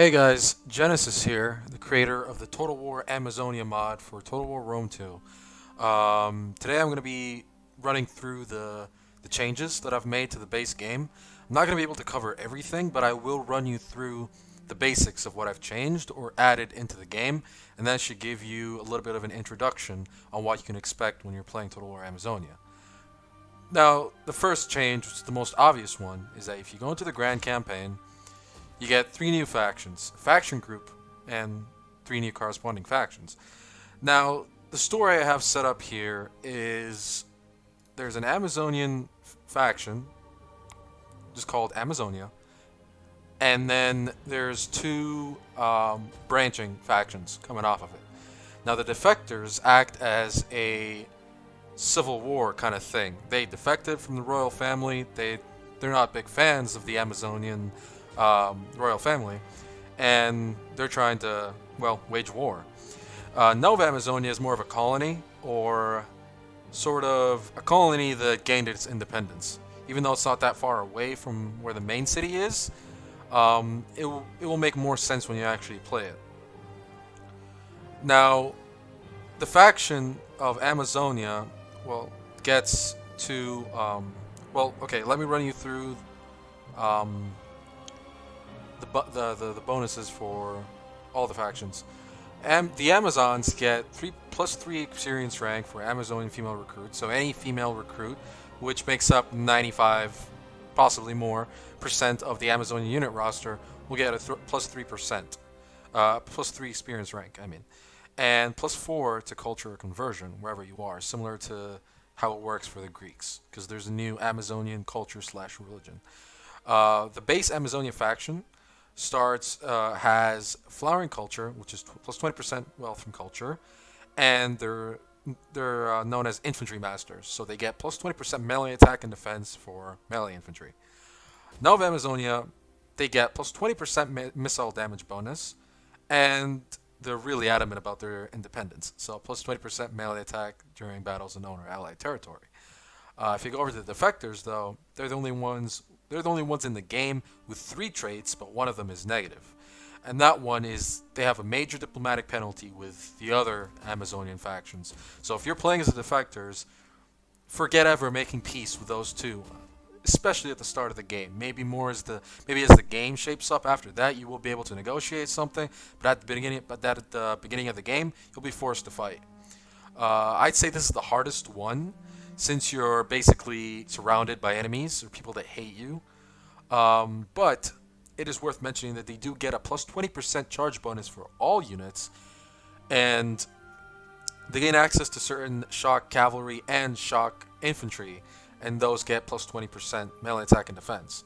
Hey guys, Genesis here, the creator of the Total War Amazonia mod for Total War Rome 2. Today I'm going to be running through the changes that I've made to the base game. I'm not going to be able to cover everything, but I will run you through the basics of what I've changed or added into the game, and that should give you a little bit of an introduction on what you can expect when you're playing Total War Amazonia. Now, the first change, which is the most obvious one, is that if you go into the Grand Campaign, you get three new factions, a faction group, and three new corresponding factions. Now, the story I have set up here is there's an Amazonian faction, just called Amazonia, and then there's two branching factions coming off of it. Now, the defectors act as a civil war kind of thing. They defected from the royal family. They're not big fans of the Amazonian royal family, and they're trying to wage war. Nova Amazonia is more of a colony, or sort of a colony that gained its independence. Even though it's not that far away from where the main city is, it will make more sense when you actually play it. Now, the faction of Amazonia, gets to okay. Let me run you through um, the bonuses for all the factions. The Amazons get 3 + 3 experience rank for Amazonian female recruits. So any female recruit, which makes up 95, possibly more, percent of the Amazonian unit roster, will get a +3%, +3 experience rank. I mean, and +4 to culture conversion wherever you are, similar to how it works for the Greeks, because there's a new Amazonian culture/religion. The base Amazonia faction has flowering culture, which is +20% wealth from culture, and they're known as infantry masters, so they get +20% melee attack and defense for melee infantry. Nova Amazonia, they get +20% missile damage bonus, and they're really adamant about their independence, so +20% melee attack during battles in known or allied territory. If you go over to the defectors, though, they're the only ones in the game with 3 traits, but one of them is negative. And that one is they have a major diplomatic penalty with the other Amazonian factions. So if you're playing as the defectors, forget ever making peace with those two, especially at the start of the game. Maybe as the game shapes up after that, you will be able to negotiate something. But at the beginning of the game, you'll be forced to fight. I'd say this is the hardest one, since you're basically surrounded by enemies or people that hate you. But it is worth mentioning that they do get a +20% charge bonus for all units, and they gain access to certain shock cavalry and shock infantry, and those get +20% melee attack and defense.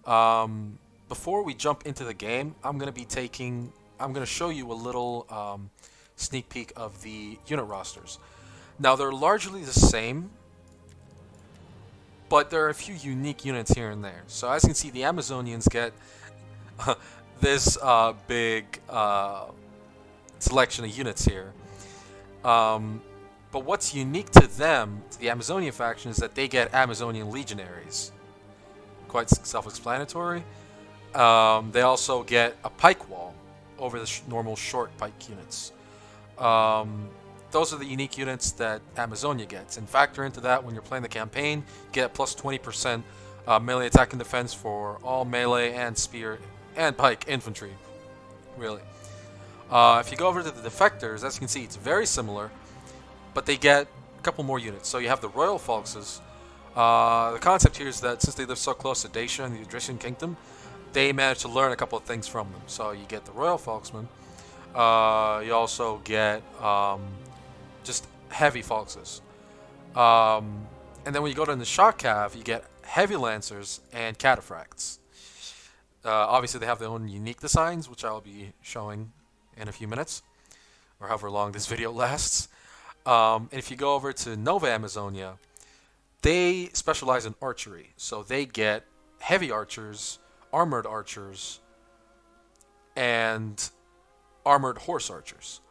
Before we jump into the game, I'm going to show you a little sneak peek of the unit rosters. Now, they're largely the same, but there are a few unique units here and there. So as you can see, the Amazonians get this big selection of units here. But what's unique to them, to the Amazonian faction, is that they get Amazonian legionaries. Quite self-explanatory. They also get a pike wall over the normal short pike units. Those are the unique units that Amazonia gets, and factor into that when you're playing the campaign. You get +20% melee attack and defense for all melee and spear and pike infantry. Really. If you go over to the defectors, as you can see, it's very similar, but they get a couple more units. So you have the Royal Foxes. The concept here is that since they live so close to Dacia and the Odrysian Kingdom, they managed to learn a couple of things from them. So you get the Royal Foxmen. You also get just heavy foxes. And then when you go to the shock cav, you get heavy lancers and cataphracts. Obviously, they have their own unique designs, which I'll be showing in a few minutes, or however long this video lasts. And if you go over to Nova Amazonia, they specialize in archery. So they get heavy archers, armored archers, and armored horse archers.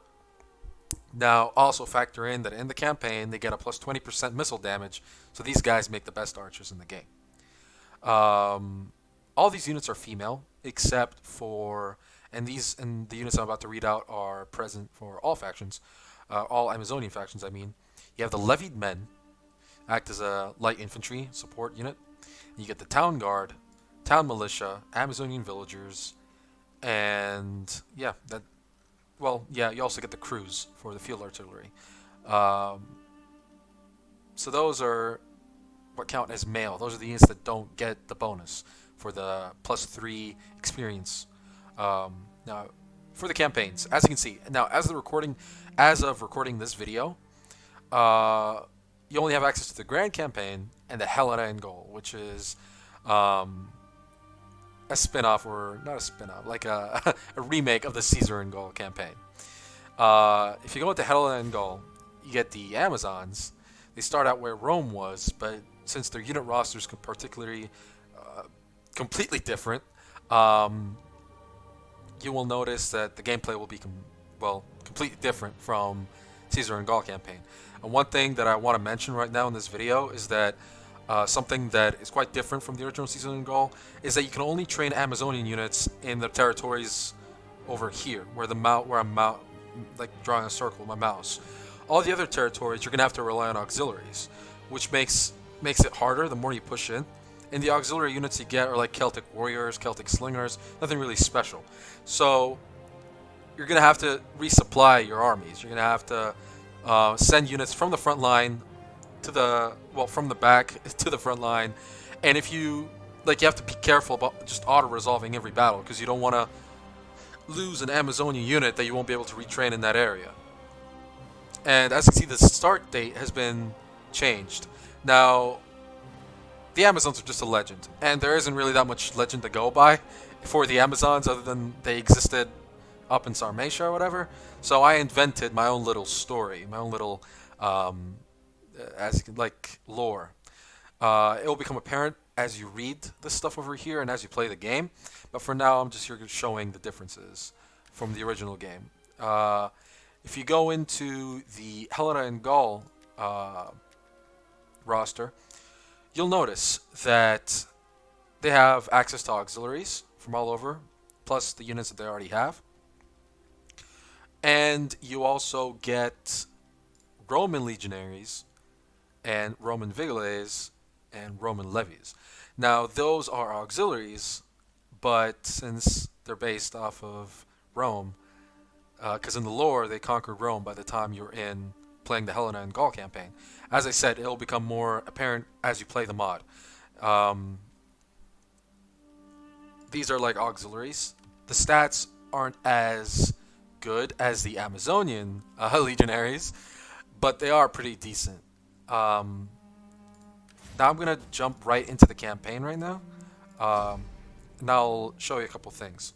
Now, also factor in that in the campaign, they get a +20% missile damage, so these guys make the best archers in the game. All these units are female, except for and the units I'm about to read out are present for all factions, all Amazonian factions. I mean, you have the levied men, act as a light infantry support unit. You get the town guard, town militia, Amazonian villagers, and yeah, that. Well, yeah, you also get the crews for the field artillery. Um, so those are what count as male. Those are the units that don't get the bonus for the +3 experience. Now, for the campaigns, as you can see, now as of recording this video, uh, you only have access to the Grand Campaign and the Helena and Goal, which is um, a spin-off, or not a spin-off, like a remake of the Caesar and Gaul campaign. If you go into Helena and Gaul, you get the Amazons. They start out where Rome was, but since their unit rosters particularly completely different, um, you will notice that the gameplay will be completely different from Caesar and Gaul campaign. And one thing that I want to mention right now in this video is that something that is quite different from the original Caesar and Gaul is that you can only train Amazonian units in the territories over here, where I'm like drawing a circle with my mouse. All the other territories, you're gonna have to rely on auxiliaries, which makes it harder the more you push in. And the auxiliary units you get are like Celtic warriors, Celtic slingers, nothing really special. So you're gonna have to resupply your armies. You're gonna have to send units from the front line from the back to the front line. And if you you have to be careful about just auto resolving every battle, because you don't want to lose an Amazonian unit that you won't be able to retrain in that area. And as you can see, the start date has been changed. Now, the Amazons are just a legend, and there isn't really that much legend to go by for the Amazons other than they existed up in Sarmatia or whatever. So I invented my own little story, my own little lore. It will become apparent as you read this stuff over here and as you play the game. But for now, I'm just here showing the differences from the original game. If you go into the Helena and Gaul roster, you'll notice that they have access to auxiliaries from all over, plus the units that they already have. And you also get Roman legionaries and Roman vigiles and Roman levies. Now, those are auxiliaries, but since they're based off of Rome, because in the lore they conquered Rome by the time you're in playing the Helena and Gaul campaign. As I said, it'll become more apparent as you play the mod. These are like auxiliaries. The stats aren't as good as the Amazonian legionaries, but they are pretty decent. Now I'm going to jump right into the campaign right now. And I'll show you a couple things.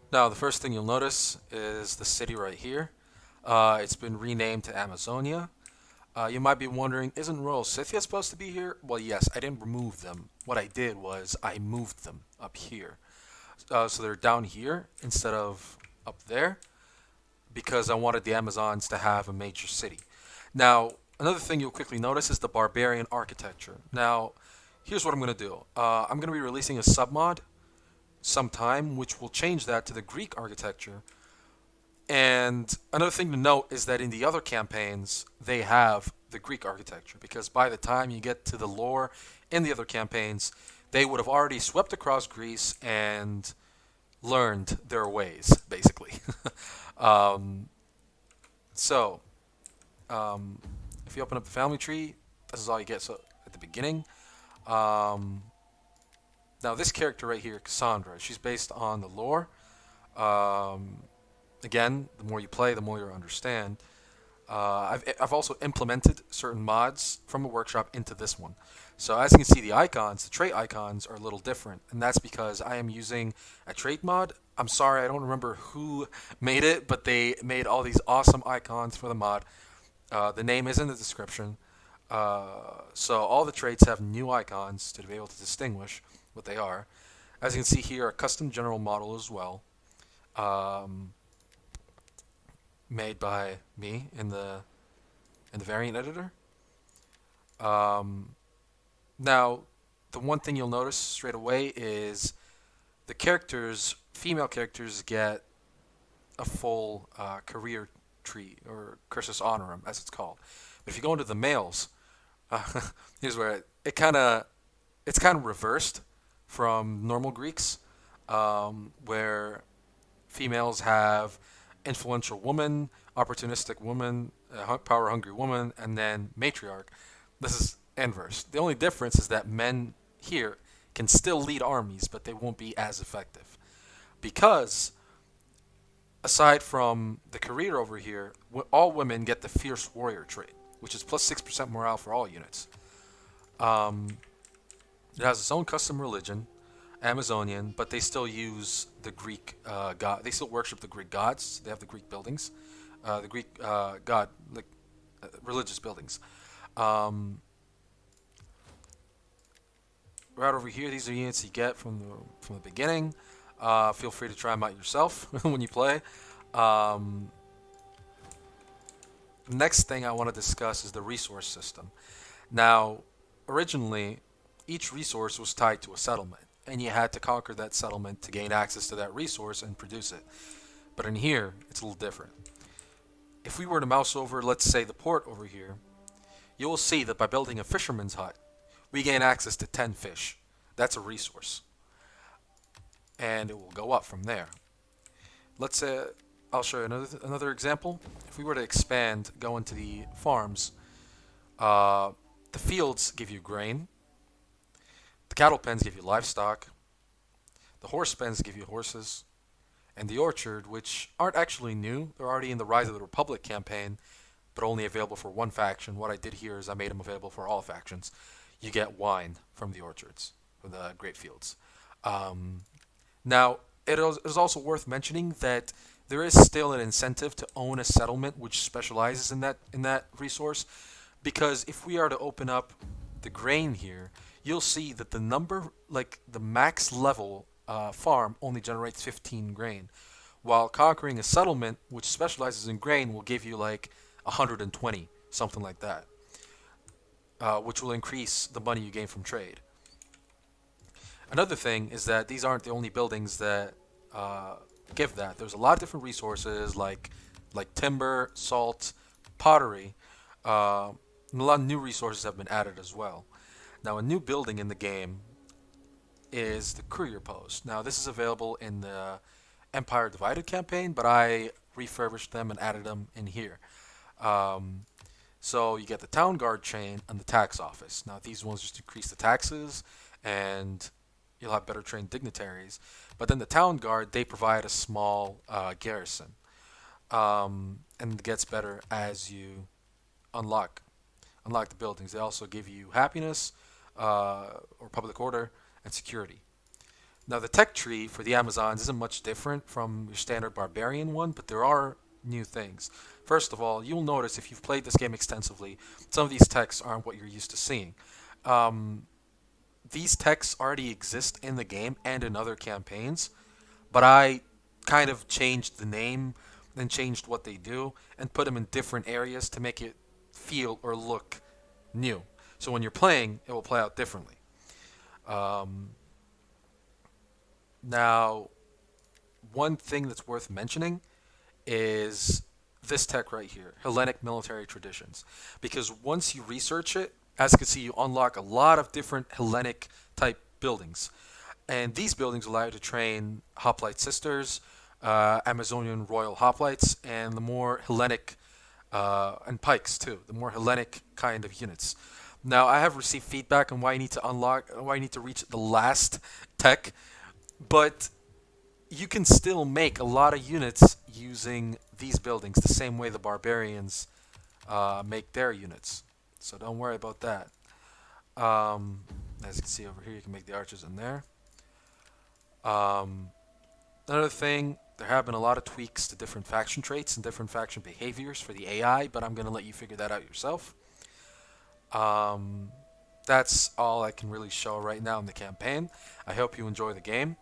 Now the first thing you'll notice is the city right here. It's been renamed to Amazonia. You might be wondering, isn't Royal Scythia supposed to be here? Well, yes, I didn't remove them. What I did was I moved them up here. So they're down here instead of up there, because I wanted the Amazons to have a major city. Now, another thing you'll quickly notice is the barbarian architecture. Now, here's what I'm going to do. I'm going to be releasing a submod sometime, which will change that to the Greek architecture. And another thing to note is that in the other campaigns, they have the Greek architecture, because by the time you get to the lore in the other campaigns, they would have already swept across Greece and learned their ways, basically. So, if you open up the family tree, this is all you get at the beginning. Now, this character right here, Cassandra, she's based on the lore. Again, the more you play, the more you'll understand. I've also implemented certain mods from the workshop into this one. So as you can see, the icons, the trait icons, are a little different, and that's because I am using a trait mod. I'm sorry, I don't remember who made it, but they made all these awesome icons for the mod. The name is in the description. So all the traits have new icons to be able to distinguish what they are. As you can see here, a custom general model as well. made by me in the variant editor. Um, Now, the one thing you'll notice straight away is the characters, female characters, get a full career tree or cursus honorum, as it's called. But if you go into the males, uh, here's where it's kind of reversed from normal Greeks, where females have influential woman, opportunistic woman, power hungry woman, and then matriarch. This is inverse. The only difference is that men here can still lead armies, but they won't be as effective. Because aside from the career over here, all women get the fierce warrior trait, which is plus 6% morale for all units. Um, it has its own custom religion, Amazonian, but they still use the Greek god. They still worship the Greek gods. They have the Greek buildings, the Greek god like religious buildings. Um, right over here, these are units you get from the beginning. Feel free to try them out yourself when you play. Um, Next thing I want to discuss is the resource system. Now, originally, each resource was tied to a settlement, and you had to conquer that settlement to gain access to that resource and produce it. But in here, it's a little different. If we were to mouse over, let's say, the port over here, you will see that by building a fisherman's hut, we gain access to 10 fish. That's a resource. And it will go up from there. Let's say, I'll show you another example. If we were to expand, go into the farms, the fields give you grain, the cattle pens give you livestock, the horse pens give you horses, and the orchard, which aren't actually new, they're already in the Rise of the Republic campaign, but only available for one faction. What I did here is I made them available for all factions. You get wine from the orchards, from the grape fields. Um, Now, is also worth mentioning that there is still an incentive to own a settlement which specializes in that resource, because if we are to open up the grain here, you'll see that the number, like the max level farm, only generates 15 grain, while conquering a settlement which specializes in grain will give you like 120, something like that, which will increase the money you gain from trade. Another thing is that these aren't the only buildings that uh, give that. There's a lot of different resources like timber, salt, pottery, and a lot of new resources have been added as well. Now, a new building in the game is the courier post. Now, this is available in the Empire Divided campaign, but I refurbished them and added them in here. Um, so you get the town guard chain and the tax office. Now, these ones just increase the taxes and you'll have better trained dignitaries. But then the town guard, they provide a small garrison, and it gets better as you unlock unlock the buildings. They also give you happiness, or public order, and security. Now the tech tree for the Amazons isn't much different from your standard barbarian one, but there are new things. First of all, you'll notice if you've played this game extensively, some of these techs aren't what you're used to seeing. Um, these techs already exist in the game and in other campaigns, but I kind of changed the name and changed what they do and put them in different areas to make it feel or look new. So when you're playing, it will play out differently. Um, Now, one thing that's worth mentioning is this tech right here, Hellenic military traditions. Because once you research it, as you can see, you unlock a lot of different Hellenic type buildings. And these buildings allow you to train hoplite sisters, Amazonian royal hoplites, and the more Hellenic, and pikes too, the more Hellenic kind of units. Now, I have received feedback on why you need to why you need to reach the last tech, but you can still make a lot of units using these buildings the same way the barbarians make their units. So don't worry about that. Um, as you can see over here, you can make the archers in there. Um, Another thing, there have been a lot of tweaks to different faction traits and different faction behaviors for the AI, but I'm going to let you figure that out yourself. Um, that's all I can really show right now in the campaign. I hope you enjoy the game.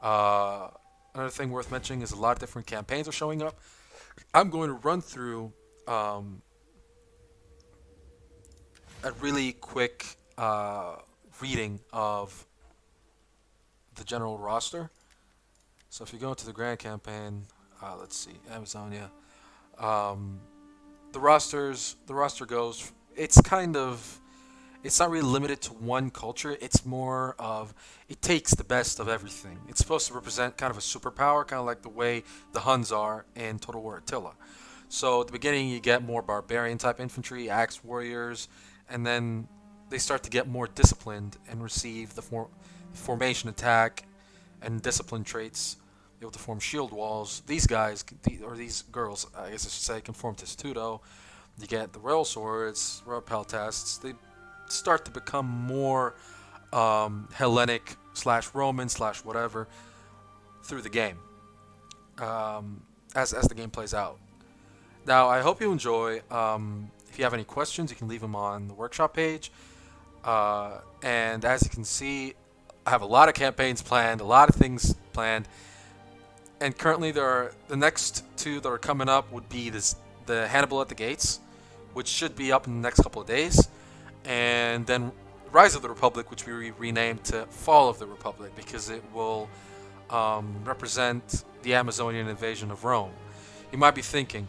Uh, Another thing worth mentioning is a lot of different campaigns are showing up. I'm going to run through um, a really quick reading of the general roster. So if you go into the grand campaign, let's see, Amazonia. Um, the roster goes. It's kind of it's not really limited to one culture. It's more of it takes the best of everything. It's supposed to represent kind of a superpower, kind of like the way the Huns are in Total War Attila. So at the beginning, you get more barbarian type infantry, axe warriors, and then they start to get more disciplined and receive the formation attack and discipline traits. Able to form shield walls. These guys, or these girls, I guess I should say, can form testudo. You get the royal swords, royal peltasts. They start to become more Hellenic slash Roman slash whatever through the game as the game plays out. Now, I hope you enjoy. If you have any questions, you can leave them on the workshop page. And as you can see, I have a lot of campaigns planned, a lot of things planned. And currently, there are the next two that are coming up would be the Hannibal at the Gates, which should be up in the next couple of days, and then Rise of the Republic, which we renamed to Fall of the Republic because it will represent the Amazonian invasion of Rome. You might be thinking,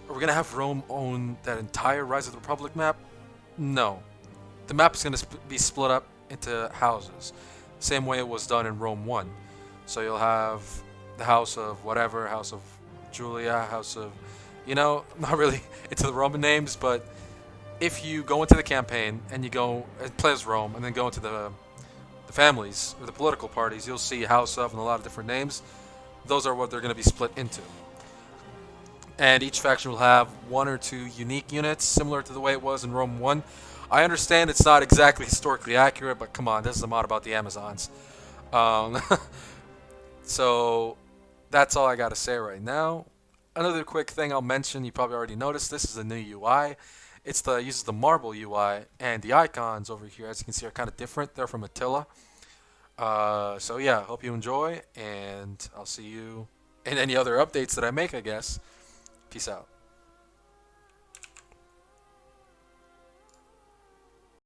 are we going to have Rome own that entire Rise of the Republic map? No. The map is going to be split up into houses, same way it was done in Rome 1. So you'll have the House of whatever, House of Julia, House of, not really into the Roman names, but if you go into the campaign and you go and play as Rome and then go into the families or the political parties, you'll see House of and a lot of different names. Those are what they're going to be split into. And each faction will have one or two unique units, similar to the way it was in Rome 1. I understand it's not exactly historically accurate, but come on, this is a mod about the Amazons. Um, so that's all I got to say right now. Another quick thing I'll mention, you probably already noticed, this is a new UI. Uses the Marble UI, and the icons over here, as you can see, are kind of different. They're from Attila. So yeah, hope you enjoy, and I'll see you in any other updates that I make, I guess. Peace out.